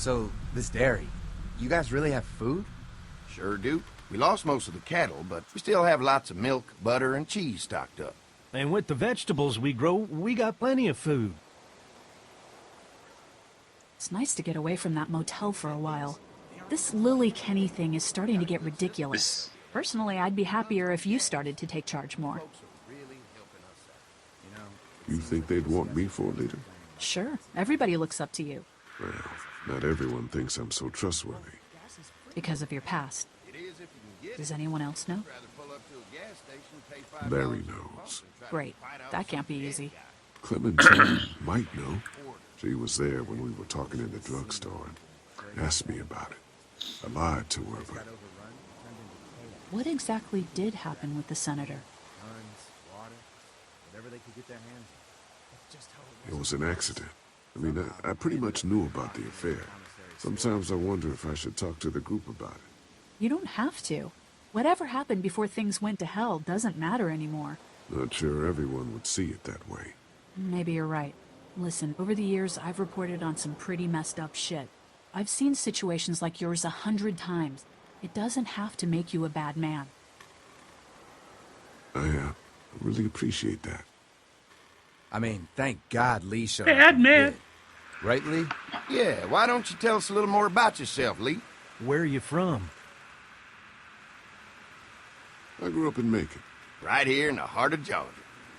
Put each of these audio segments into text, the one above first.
So, this dairy, you guys really have food? Sure do. We lost most of the cattle, but we still have lots of milk, butter, and cheese stocked up. And with the vegetables we grow, we got plenty of food. It's nice to get away from that motel for a while. This Lily Kenny thing is starting to get ridiculous. Personally, I'd be happier if you started to take charge more. You think they'd want me for a leader? Sure, everybody looks up to you. Well, not everyone thinks I'm so trustworthy. Because of your past. Does anyone else know? Larry knows. Great. That can't be easy. Clementine might know. She was there when we were talking in the drugstore and asked me about it. I lied to her, but... What exactly did happen with the senator? It was an accident. I mean, I pretty much knew about the affair. Sometimes I wonder if I should talk to the group about it. You don't have to. Whatever happened before things went to hell doesn't matter anymore. Not sure everyone would see it that way. Maybe you're right. Listen, over the years, I've reported on some pretty messed up shit. I've seen situations like yours 100 times. It doesn't have to make you a bad man. I really appreciate that. I mean, thank God Lee showed up. Bad man. Right, Lee? Yeah, why don't you tell us a little more about yourself, Lee? Where are you from? I grew up in Macon. Right here in the heart of Georgia.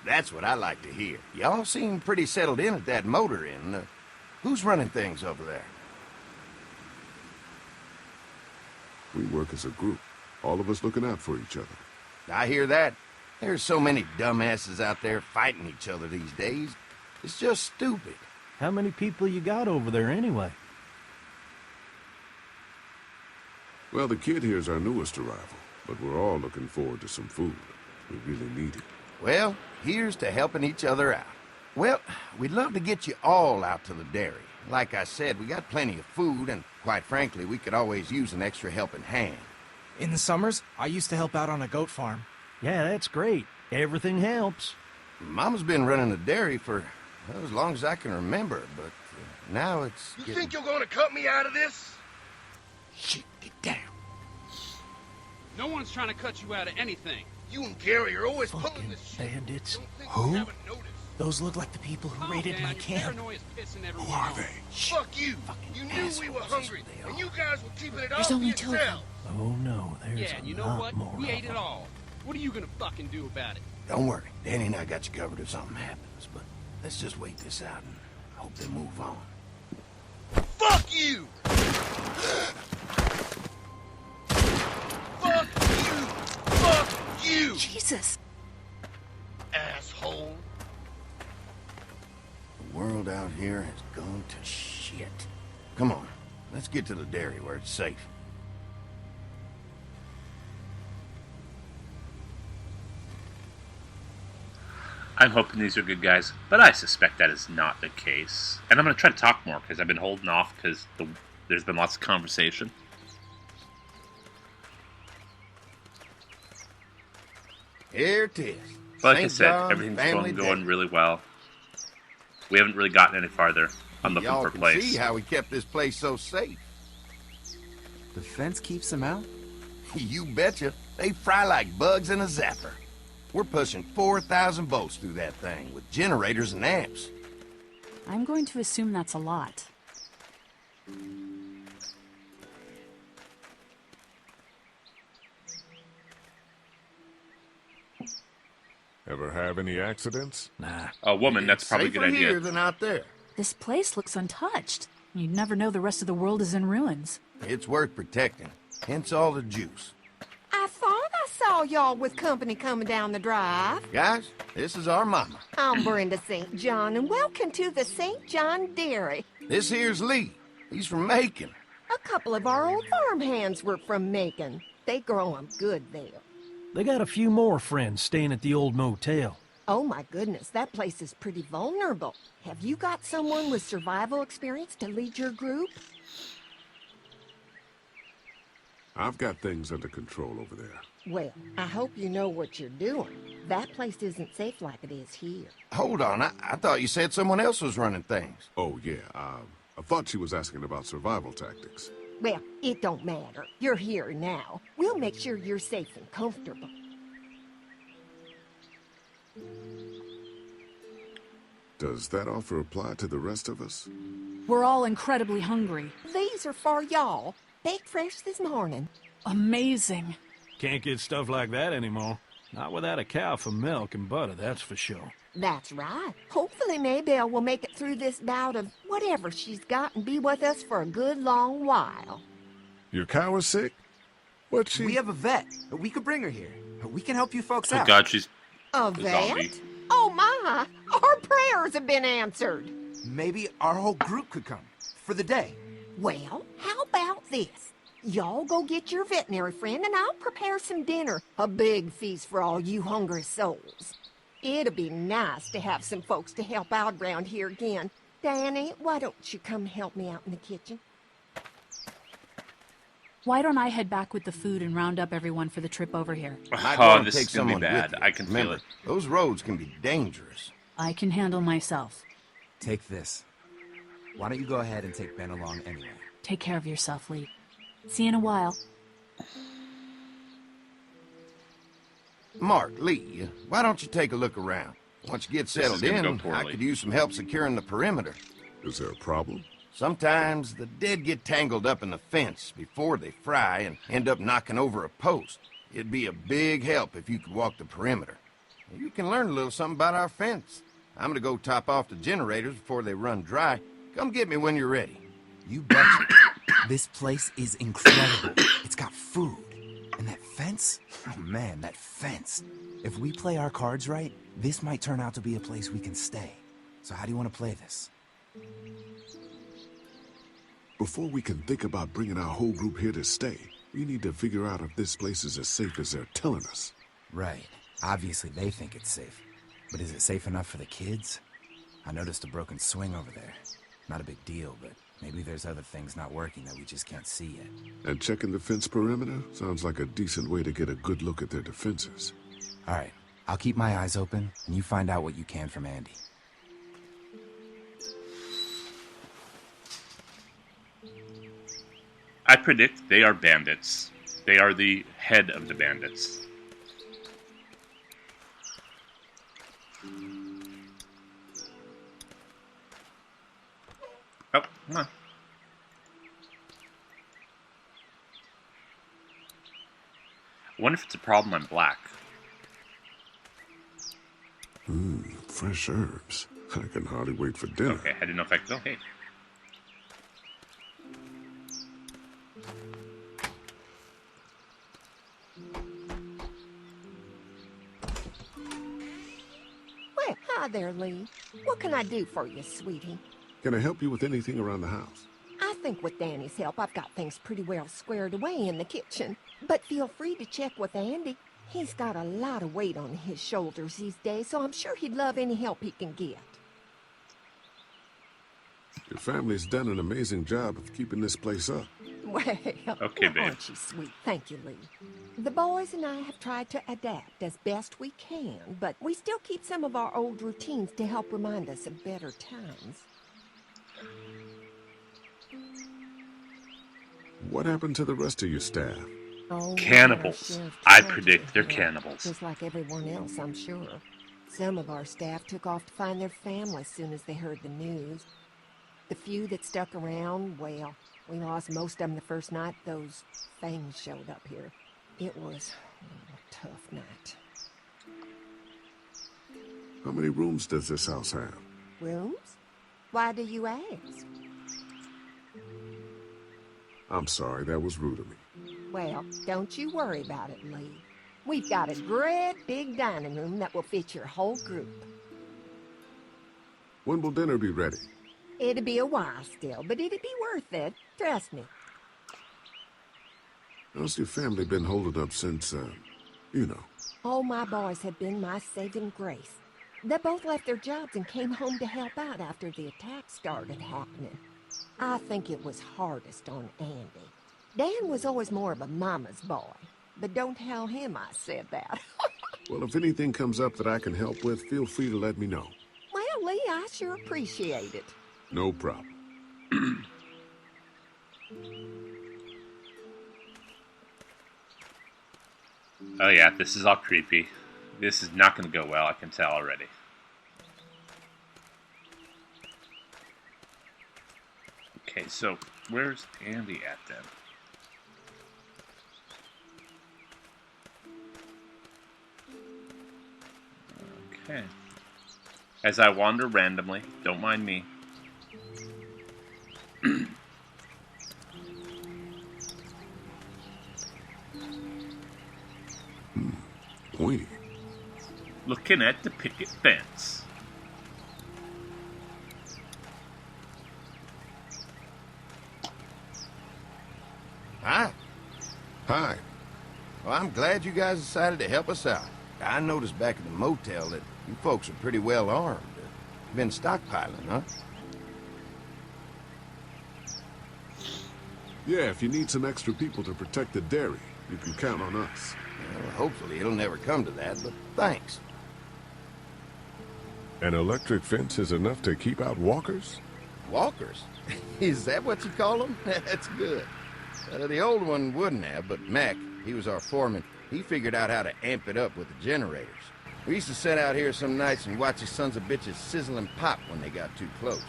That's what I like to hear. Y'all seem pretty settled in at that motor inn. Who's running things over there? We work as a group, all of us looking out for each other. I hear that. There's so many dumbasses out there fighting each other these days. It's just stupid. How many people you got over there anyway? Well, the kid here's our newest arrival, but we're all looking forward to some food. We really need it. Well, here's to helping each other out. Well, we'd love to get you all out to the dairy. Like I said, we got plenty of food, and quite frankly, we could always use an extra helping hand. In the summers, I used to help out on a goat farm. Yeah, that's great. Everything helps. Mama's been running the dairy for well, as long as I can remember, but now it's You think you're gonna cut me out of this? Shit, get down. No one's trying to cut you out of anything. You and Gary are always Fucking pulling this shit. bandits. Don't think Who? you haven't noticed. Those look like the people who raided down, my your camp. paranoia's pissing Who everyone are off. they? Fuck you. You knew we were hungry, and you guys were keeping it all There's to only two of them. yourself. Oh no, there's Yeah, and you a know lot what? more We of ate it them. all. What are you gonna fucking do about it? Don't worry, Danny and I got you covered if something happens, but let's just wait this out and hope they move on. Fuck you! Fuck you! Fuck you! Jesus! Asshole. The world out here has gone to shit. Come on, let's get to the dairy where it's safe. I'm hoping these are good guys, but I suspect that is not the case. And I'm going to try to talk more, because I've been holding off, because there's been lots of conversation. Here it is. But like I St. said, John everything's Family going Day. really well. We haven't really gotten any farther. I'm looking Y'all for a can place. see how we kept this place so safe. The fence keeps them out? You betcha. They fry like bugs in a zapper. We're pushing 4,000 volts through that thing with generators and amps. I'm going to assume that's a lot. Ever have any accidents? Nah. A woman, that's probably a Safer good idea. here than out there. This place looks untouched. You'd never know the rest of the world is in ruins. It's worth protecting. Hence all the juice. I thought I saw y'all with company coming down the drive. Guys, this is our mama. I'm Brenda St. John, and welcome to the St. John Dairy. This here's Lee. He's from Macon. A couple of our old farm hands were from Macon. They grow 'em good there. They got a few more friends staying at the old motel. Oh my goodness, that place is pretty vulnerable. Have you got someone with survival experience to lead your group? I've got things under control over there. Well, I hope you know what you're doing. That place isn't safe like it is here. Hold on, I thought you said someone else was running things. Oh, yeah, I thought she was asking about survival tactics. Well, it don't matter. You're here now. We'll make sure you're safe and comfortable. Does that offer apply to the rest of us? We're all incredibly hungry. These are for y'all. Baked fresh this morning. Amazing. Can't get stuff like that anymore. Not without a cow for milk and butter, that's for sure. That's right. Hopefully Maybelle will make it through this bout of whatever she's got and be with us for a good long while. Your cow is sick? What's she... We have a vet. We could bring her here. We can help you folks Oh out. god, she's A a vet? zombie. Oh my! Our prayers have been answered. Maybe our whole group could come. For the day. Well, how about this? Y'all go get your veterinary friend and I'll prepare some dinner. A big feast for all you hungry souls. It'd be nice to have some folks to help out around here again. Danny, why don't you come help me out in the kitchen? Why don't I head back with the food and round up everyone for the trip over here? Might want Oh, to this take is gonna be someone bad. with you. I can feel Remember, it. those roads can be dangerous. I can handle myself. Take this. Why don't you go ahead and take Ben along anyway? Take care of yourself, Lee. See you in a while. Mark, Lee, why don't you take a look around? Once you get settled is gonna in, go I poorly. could use some help securing the perimeter. Is there a problem? Sometimes the dead get tangled up in the fence before they fry and end up knocking over a post. It'd be a big help if you could walk the perimeter. You can learn a little something about our fence. I'm gonna go top off the generators before they run dry. Come get me when you're ready. You betcha. This place is incredible. It's got food. And that fence? Oh man, that fence. If we play our cards right, this might turn out to be a place we can stay. So how do you want to play this? Before we can think about bringing our whole group here to stay, we need to figure out if this place is as safe as they're telling us. Right. Obviously they think it's safe. But is it safe enough for the kids? I noticed a broken swing over there. Not a big deal, but maybe there's other things not working that we just can't see yet. And checking the fence perimeter sounds like a decent way to get a good look at their defenses. All right. I'll keep my eyes open, and you find out what you can from Andy. I predict they are bandits. They are the head of the bandits. Oh, come on. I wonder if it's a problem I'm black. Fresh herbs. I can hardly wait for dinner. Okay, I didn't know if I could. Okay. Well, hi there, Lee. What can I do for you, sweetie? Can I help you with anything around the house? I think with Danny's help, I've got things pretty well squared away in the kitchen. But feel free to check with Andy. He's got a lot of weight on his shoulders these days, so I'm sure he'd love any help he can get. Your family's done an amazing job of keeping this place up. Well, Okay, babe. aren't you sweet? Thank you, Lee. The boys and I have tried to adapt as best we can, but we still keep some of our old routines to help remind us of better times. What happened to the rest of your staff? Oh, Cannibals. our sheriff I tragedy predict they're hit, cannibals. Just like everyone else, I'm sure. Some of our staff took off to find their families soon as they heard the news. The few that stuck around, well, we lost most of them the first night those things showed up here. It was a tough night. How many rooms does this house have? Rooms? Why do you ask? I'm sorry, that was rude of me. Well, don't you worry about it, Lee. We've got a great big dining room that will fit your whole group. When will dinner be ready? It'll be a while still, but it'll be worth it. Trust me. How's your family been holding up since, you know? All my boys have been my saving grace. They both left their jobs and came home to help out after the attack started happening. I think it was hardest on Andy. Dan was always more of a mama's boy, but don't tell him I said that. Well, if anything comes up that I can help with, feel free to let me know. Well, Lee, I sure appreciate it. No problem. Oh yeah, this is all creepy. This is not going to go well, I can tell already. Okay, so where's Andy at then? Okay. As I wander randomly, don't mind me. Wait. Looking at the picket fence. Hi. Hi. Well, I'm glad you guys decided to help us out. I noticed back at the motel that you folks are pretty well armed. Been stockpiling, huh? Yeah, if you need some extra people to protect the dairy, you can count on us. Well, hopefully it'll never come to that, but thanks. An electric fence is enough to keep out walkers? Walkers? Is that what you call them? That's good. The old one wouldn't have, but Mac, he was our foreman, he figured out how to amp it up with the generators. We used to sit out here some nights and watch the sons of bitches sizzle and pop when they got too close.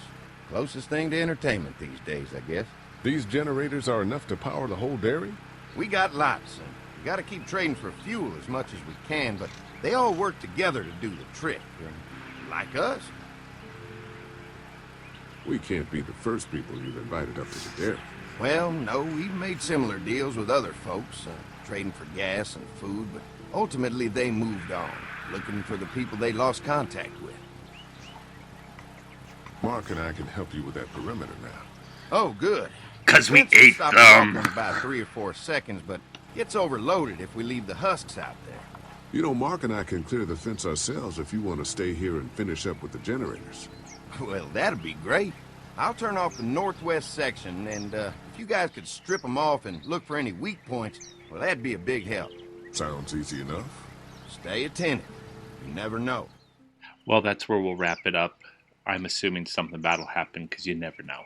Closest thing to entertainment these days, I guess. These generators are enough to power the whole dairy? We got lots, and we gotta keep trading for fuel as much as we can, but they all work together to do the trick. Like us. We can't be the first people you've invited up to the dairy. Well, no, we've made similar deals with other folks, trading for gas and food, but ultimately they moved on, looking for the people they lost contact with. Mark and I can help you with that perimeter now. Oh, good. 'Cause we Fence will ate stop them. walking in about 3 or 4 seconds, but gets overloaded if we leave the husks out there. You know, Mark and I can clear the fence ourselves if you want to stay here and finish up with the generators. Well, that'd be great. I'll turn off the northwest section, and if you guys could strip them off and look for any weak points, well, that'd be a big help. Sounds easy enough. Stay attentive. You never know. Well, that's where we'll wrap it up. I'm assuming something bad will happen because you never know.